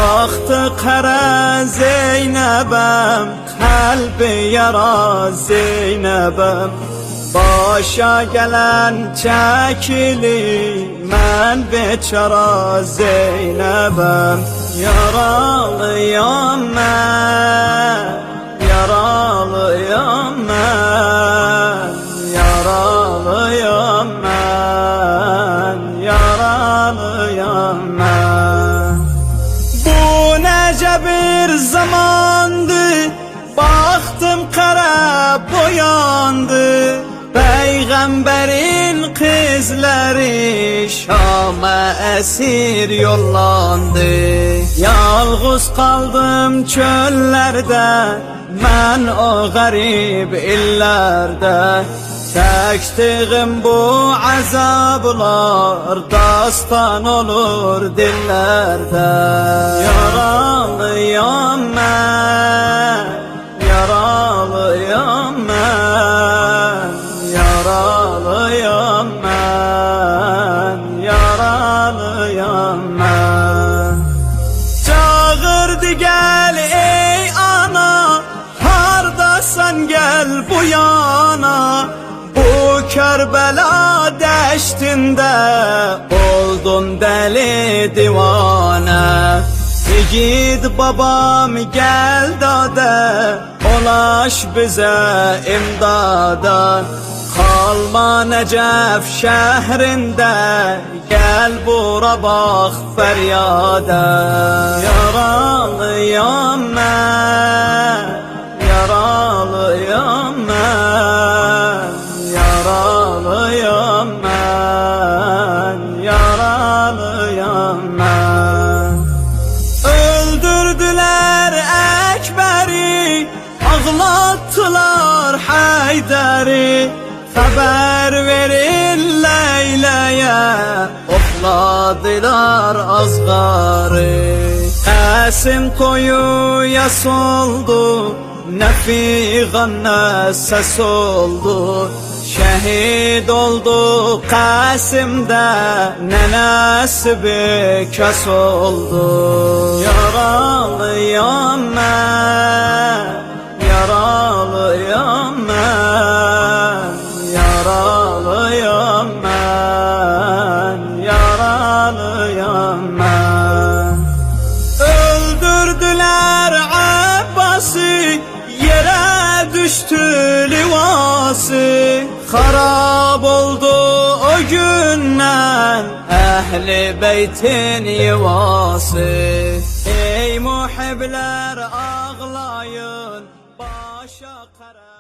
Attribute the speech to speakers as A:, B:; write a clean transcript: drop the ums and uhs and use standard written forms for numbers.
A: Baktı kara Zeynep'em, kalbi yara Zeynep'em. Başa gelen çekili, mən beçara Zeynep'em. Yaralıyam mən, yaralıyam mən, yaralıyam mən, yaralıyam mən. Bu nece bir zamandı, baktım kara boyandı. Peygamberin kızları Şam'a esir yollandı. Yalğız kaldım çöllerde, ben o garip illerde. Çektiğim bu azablar dastan olur dillerde. Yaralıyam ben, yaralıyam ben, yaralıyam ben, yaralıyam ben. Çağırdı gel ey ana, hardasan gel bu yana. Bu Kerbela deştinde oldun deli divane. Yiğit babam gel dade, ulaş bize imdada. Kalma Necef şehrinde, gel bura bak feryada. Yaralıyam ben, yaralıyam ben, yaralıyam ben, yaralıyam ben. Öldürdüler Ekber'i, ağlattılar Haydar'ı. Haber verin Leyla'ya, okladılar azgarı. Qasim toyuya soldu, Nefiğan'a ses oldu. Şehit oldu Qasim'de, nenesi bir kös oldu. Yaralıyam ben, yaralıyam ben, yaralıyam ben, yaralıyam ben. Öldürdüler Abbas'ı, yere düştü livası. Harap oldu o günden ehli beytin yuvası. Ey muhibler ağlayın, başa kara.